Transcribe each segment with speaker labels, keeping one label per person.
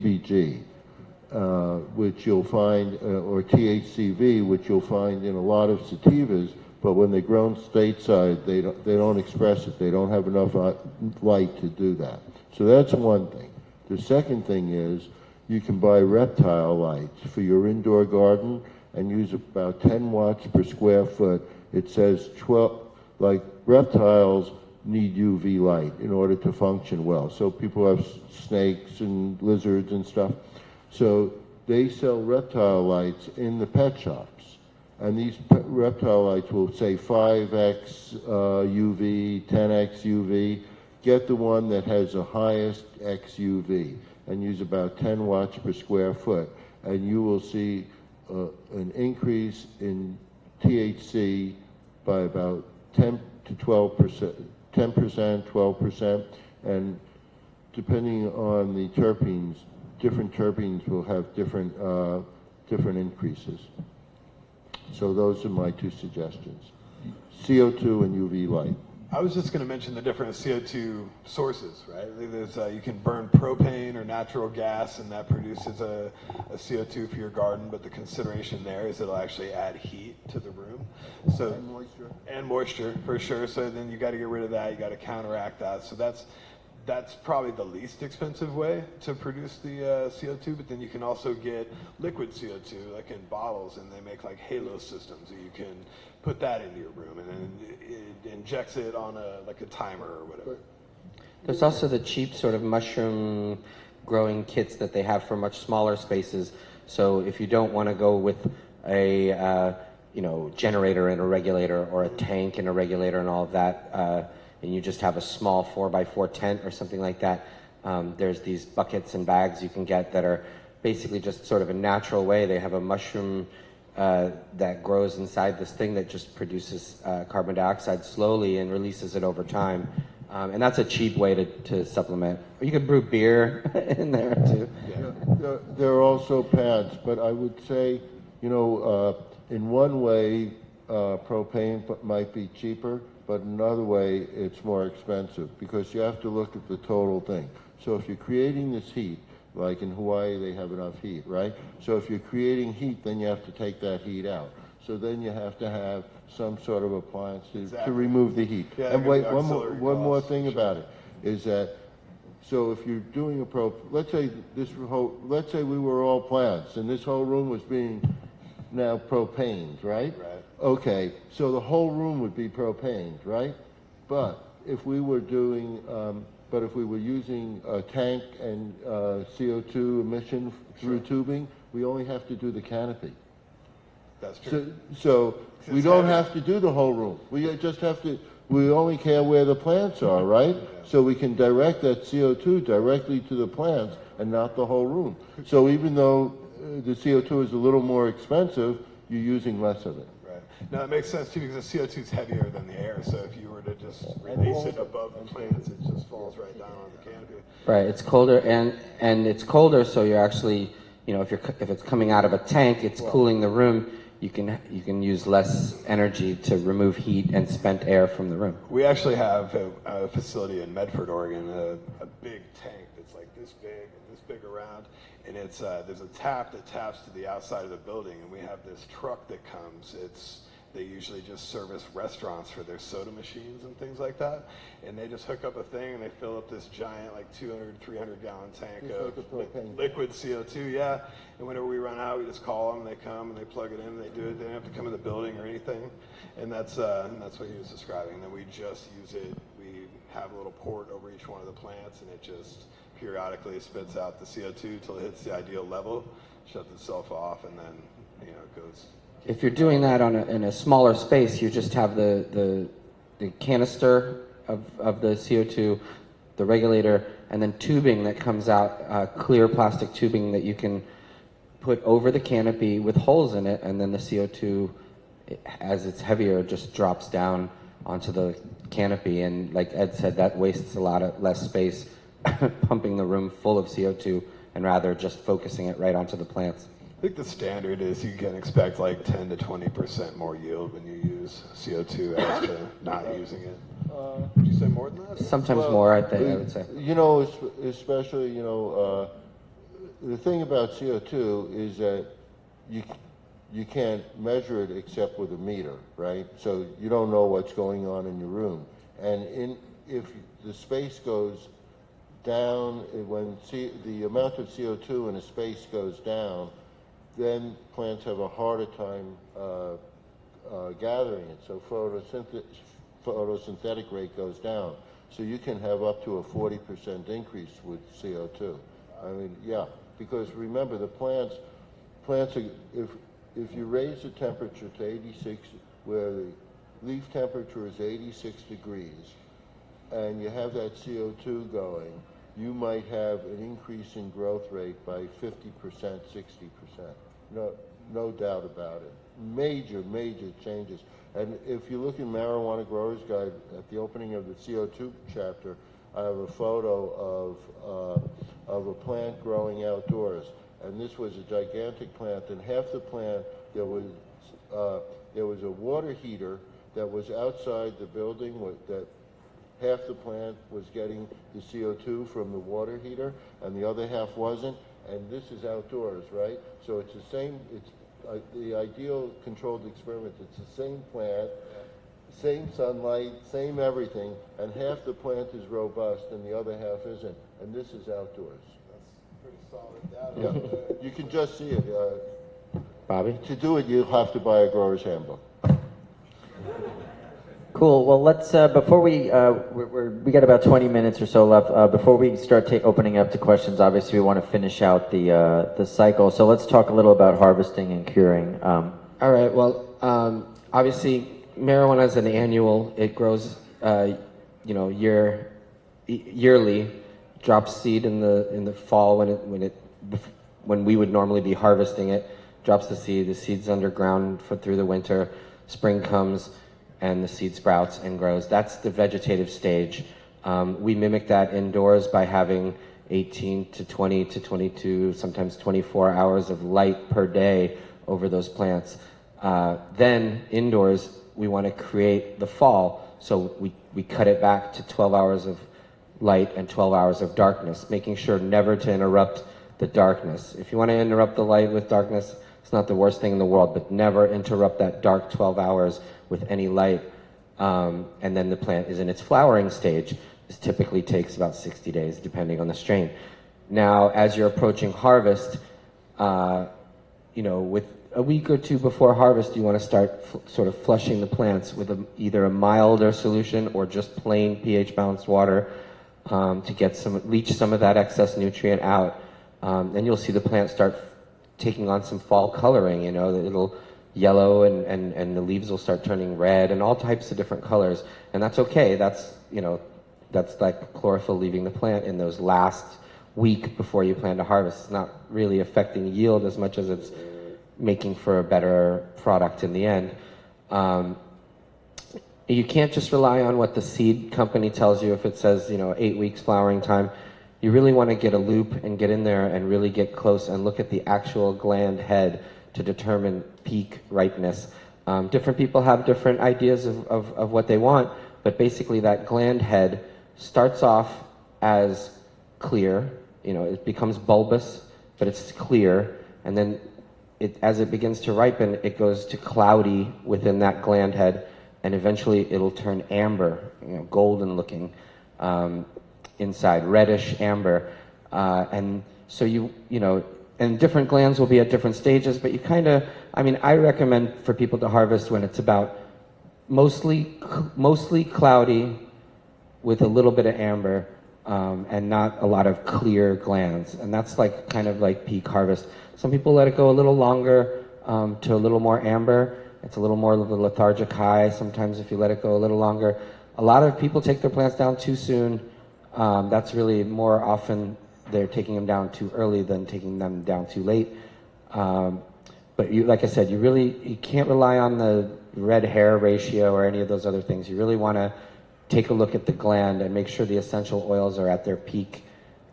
Speaker 1: CBG, which you'll find, or THCV, which you'll find in a lot of sativas, but when they're grown stateside, they don't express it. They don't have enough light to do that. So that's one thing. The second thing is you can buy reptile lights for your indoor garden and use about 10 watts per square foot. It says 12, like reptiles need UV light in order to function well. So people have snakes and lizards and stuff. So they sell reptile lights in the pet shops. And these reptile lights will say 5x UV, 10x UV. Get the one that has the highest XUV and use about 10 watts per square foot. And you will see an increase in THC by about 10 to 12%, 10%, 12%. And depending on the terpenes, different terpenes will have different increases. So those are my two suggestions: CO2 and UV light.
Speaker 2: I was just going to mention the different CO2 sources, right? There's you can burn propane or natural gas, and that produces a CO2 for your garden. But the consideration there is it'll actually add heat to the room, so and moisture for sure. So then you got to get rid of that. You got to counteract that. So that's probably the least expensive way to produce the CO2, but then you can also get liquid CO2, like in bottles, and they make like halo systems. So you can put that into your room, and then it injects it on like a timer or whatever.
Speaker 3: There's also the cheap sort of mushroom growing kits that they have for much smaller spaces. So if you don't want to go with a generator and a regulator, or a tank and a regulator and all of that, and you just have a small 4x4 tent or something like that, there's these buckets and bags you can get that are basically just sort of a natural way. They have a mushroom that grows inside this thing that just produces carbon dioxide slowly and releases it over time. And that's a cheap way to supplement. Or you could brew beer in there too.
Speaker 1: Yeah. There are also pads, but I would say, in one way, propane might be cheaper, but another way it's more expensive, because you have to look at the total thing. So if you're creating this heat, like in Hawaii they have enough heat, right? So if you're creating heat, then you have to take that heat out. So then you have to have some sort of appliance to remove the heat.
Speaker 2: Yeah,
Speaker 1: and wait, one more thing about it is that, so if you're doing let's say we were all plants and this whole room was being now propaned, right?
Speaker 2: Right.
Speaker 1: Okay, so the whole room would be propaned, right? But if we were using a tank and CO2 emission through tubing, we only have to do the canopy.
Speaker 2: That's true.
Speaker 1: So we don't have to do the whole room. We just have to. We only care where the plants are, right? Yeah. So we can direct that CO2 directly to the plants and not the whole room. So even though the CO2 is a little more expensive, you're using less of it.
Speaker 2: No, it makes sense too, because the CO2 is heavier than the air. So if you were to just release it above the plants, it just falls right down on the canopy.
Speaker 3: Right. It's colder, and it's colder, so you're actually, if it's coming out of a tank, it's cooling the room. You can use less energy to remove heat and spent air from the room.
Speaker 2: We actually have a facility in Medford, Oregon, a big tank that's like this big and this big around. And it's there's a tap that taps to the outside of the building, and we have this truck that comes. They usually just service restaurants for their soda machines and things like that. And they just hook up a thing and they fill up this giant, like 200, 300 gallon tank of liquid CO2, yeah. And whenever we run out, we just call them and they come and they plug it in and they do it. They don't have to come in the building or anything. And that's what he was describing. And then we just use it. We have a little port over each one of the plants, and it just periodically spits out the CO2 until it hits the ideal level, shuts itself off, and then it goes.
Speaker 3: If you're doing that in a smaller space, you just have the canister of the CO2, the regulator, and then tubing that comes out, clear plastic tubing that you can put over the canopy with holes in it, and then the CO2, as it's heavier, just drops down onto the canopy. And like Ed said, that wastes a lot less space pumping the room full of CO2, and rather just focusing it right onto the plants.
Speaker 2: I think the standard is you can expect like 10 to 20% more yield when you use CO2 as to not using it. Would you say more than that?
Speaker 3: Sometimes more, I would say.
Speaker 1: Especially, the thing about CO2 is that you can't measure it except with a meter, right? So you don't know what's going on in your room. And if the space goes down, when the amount of CO2 in a space goes down, then plants have a harder time gathering it. So photosynthetic rate goes down. So you can have up to a 40% increase with CO2. I mean, yeah, because remember the plants are, if you raise the temperature to 86, where the leaf temperature is 86 degrees, and you have that CO2 going, you might have an increase in growth rate by 50%, 60%. No doubt about it. Major changes. And if you look in Marijuana Growers Guide, at the opening of the CO2 chapter, I have a photo of a plant growing outdoors. And this was a gigantic plant, and half the plant, there was a water heater that was outside the building that half the plant was getting the CO2 from the water heater, and the other half wasn't. And this is outdoors, right? So it's the same, it's the ideal controlled experiment. It's the same plant, same sunlight, same everything, and half the plant is robust and the other half isn't. And this is outdoors.
Speaker 2: That's pretty solid data.
Speaker 1: Yeah, you can just see it.
Speaker 3: Bobby?
Speaker 1: To do it, you'll have to buy a grower's handbook.
Speaker 4: Cool. Well, let's before we got about 20 minutes or so left. Before we start opening up to questions, obviously we want to finish out the cycle. So let's talk a little about harvesting and curing.
Speaker 3: All right. Well, obviously, marijuana is an annual. It grows, yearly. Drops seed in the fall when we would normally be harvesting it. Drops the seed. The seed's underground through the winter. Spring comes, and the seed sprouts and grows. That's the vegetative stage. We mimic that indoors by having 18 to 20 to 22, sometimes 24 hours of light per day over those plants. Then indoors, we want to create the fall. So we cut it back to 12 hours of light and 12 hours of darkness, making sure never to interrupt the darkness. If you want to interrupt the light with darkness, it's not the worst thing in the world, but never interrupt that dark 12 hours with any light. And then the plant is in its flowering stage. This typically takes about 60 days, depending on the strain. Now, as you're approaching harvest, with a week or two before harvest, you want to start sort of flushing the plants with either a milder solution or just plain pH-balanced water to leach some of that excess nutrient out. And you'll see the plant start taking on some fall coloring. It'll yellow and the leaves will start turning red and all types of different colors. And that's okay. That's like chlorophyll leaving the plant in those last week before you plan to harvest. It's not really affecting yield as much as it's making for a better product in the end. You can't just rely on what the seed company tells you. If it says 8 weeks flowering time, you really want to get a loop and get in there and really get close and look at the actual gland head to determine peak ripeness. Different people have different ideas of what they want, but basically that gland head starts off as clear. It becomes bulbous, but it's clear, and then as it begins to ripen, it goes to cloudy within that gland head, and eventually it'll turn amber, golden looking inside, reddish amber. And so and different glands will be at different stages, but I recommend for people to harvest when it's about mostly cloudy with a little bit of amber, and not a lot of clear glands. And that's kind of like peak harvest. Some people let it go a little longer to a little more amber. It's a little more of a lethargic high sometimes if you let it go a little longer. A lot of people take their plants down too soon. That's really more often they're taking them down too early than taking them down too late. But like I said, you can't rely on the red hair ratio or any of those other things. You really want to take a look at the gland and make sure the essential oils are at their peak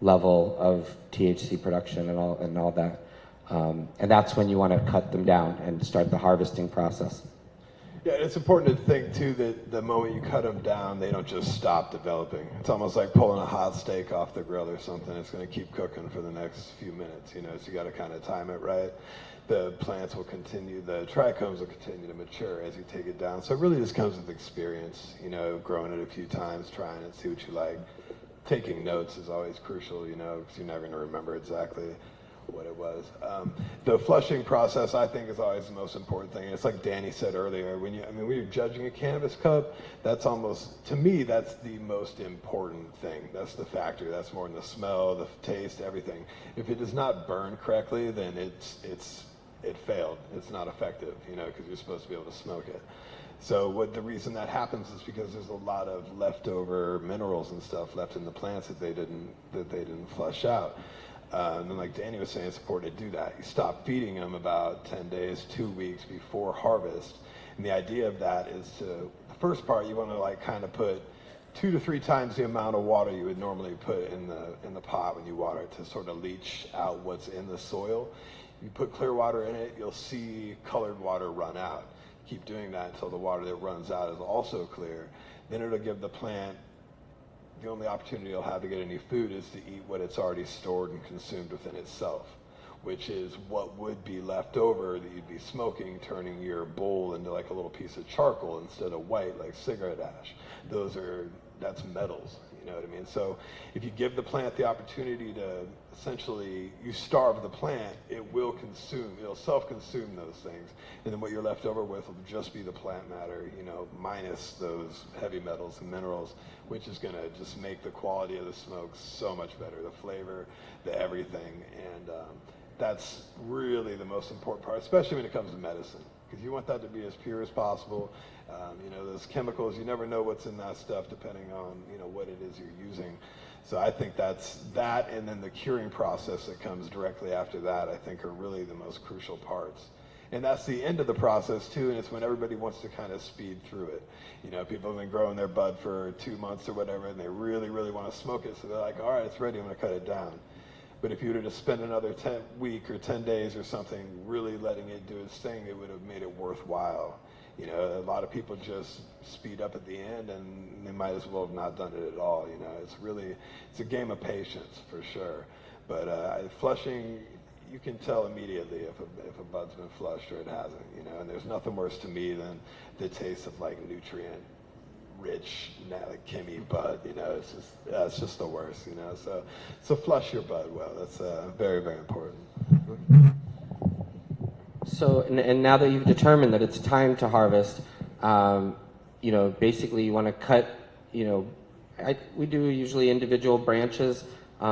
Speaker 3: level of THC production and all that. And that's when you want to cut them down and start the harvesting process.
Speaker 2: Yeah, it's important to think too that the moment you cut them down, they don't just stop developing. It's almost like pulling a hot steak off the grill or something. It's going to keep cooking for the next few minutes, you know, so you got to kind of time it right. The plants will continue, the trichomes will continue to mature as you take it down. So it really just comes with experience, you know, growing it a few times, trying it, see what you like. Taking notes is always crucial, you know, because you're never going to remember exactly what it was. The flushing process, I think, is always the most important thing. It's like Danny said earlier, when you're judging a cannabis cup, that's almost, to me, that's the most important thing. That's the factor. That's more than the smell, the taste, everything. If it does not burn correctly, then it failed. It's not effective, you know, because you're supposed to be able to smoke it. So the reason that happens is because there's a lot of leftover minerals and stuff left in the plants that they didn't flush out. And then, like Danny was saying, it's important to do that. You stop feeding them about 10 days, 2 weeks before harvest. And the idea of that is the first part, you want to like kind of put 2 to 3 times the amount of water you would normally put in the pot when you water it to sort of leach out what's in the soil. You put clear water in it, you'll see colored water run out. Keep doing that until the water that runs out is also clear. Then it'll give the plant, the only opportunity you'll have to get any food is to eat what it's already stored and consumed within itself, which is what would be left over that you'd be smoking, turning your bowl into like a little piece of charcoal instead of white like cigarette ash. That's metals, you know what I mean? So if you give the plant the opportunity to essentially, you starve the plant, it'll self-consume those things. And then what you're left over with will just be the plant matter, you know, minus those heavy metals and minerals, which is gonna just make the quality of the smoke so much better, the flavor, the everything. And that's really the most important part, especially when it comes to medicine, because you want that to be as pure as possible. You know, those chemicals, you never know what's in that stuff depending on, you know, what it is you're using. So I think that's that, and then the curing process that comes directly after that, I think are really the most crucial parts. And that's the end of the process too, and it's when everybody wants to kind of speed through it. You know, people have been growing their bud for 2 months or whatever, and they really, really want to smoke it, so they're like, all right, it's ready, I'm gonna cut it down. But if you were to spend another 10 week or 10 days or something really letting it do its thing, it would have made it worthwhile. You know, a lot of people just speed up at the end and they might as well have not done it at all. You know, it's a game of patience for sure. But flushing, you can tell immediately if a bud's been flushed or it hasn't, you know, and there's nothing worse to me than the taste of like nutrient rich, like Kimmy bud, you know, it's just the worst, you know. So flush your bud well. That's very, very important.
Speaker 3: So, and now that you've determined that it's time to harvest, you know, basically you want to cut, you know, we do usually individual branches,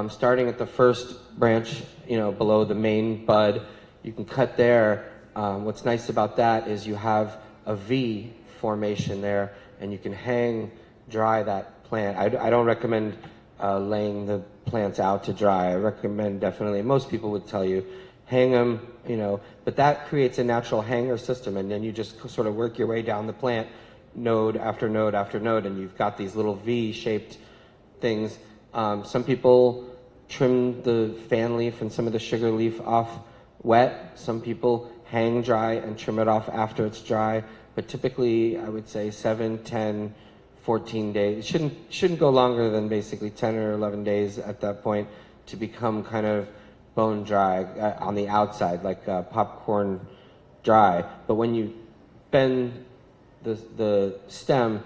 Speaker 3: starting at the first branch, you know, below the main bud. You can cut there. What's nice about that is you have a V formation there, and you can hang dry that plant. I don't recommend laying the plants out to dry. I recommend definitely, most people would tell you, hang them, you know, but that creates a natural hanger system, and then you just sort of work your way down the plant, node after node after node, and you've got these little V-shaped things. Some people trim the fan leaf and some of the sugar leaf off wet. Some people hang dry and trim it off after it's dry. But typically, I would say 7, 10, 14 days. It shouldn't go longer than basically 10 or 11 days at that point to become kind of bone dry on the outside, like popcorn dry. But when you bend the stem,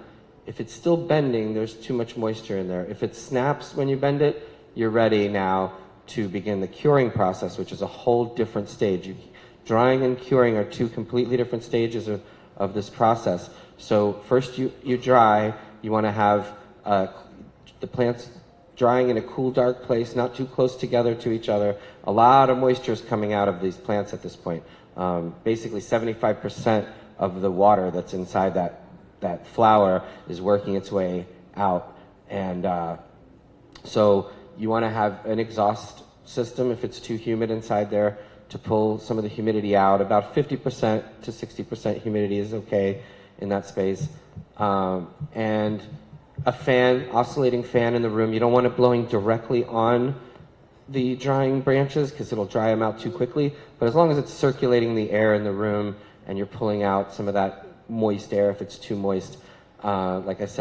Speaker 3: if it's still bending, there's too much moisture in there. If it snaps when you bend it, you're ready now to begin the curing process, which is a whole different stage. Drying and curing are 2 completely different stages of this process. So first you dry, you want to have the plants drying in a cool, dark place, not too close together to each other. A lot of moisture is coming out of these plants at this point. Basically 75% of the water that's inside that flower is working its way out. And so you want to have an exhaust system if it's too humid inside there to pull some of the humidity out. About 50% to 60% humidity is okay in that space. And a fan, oscillating fan in the room. You don't want it blowing directly on the drying branches because it'll dry them out too quickly. But as long as it's circulating the air in the room and you're pulling out some of that moist air. If it's too moist, like I said,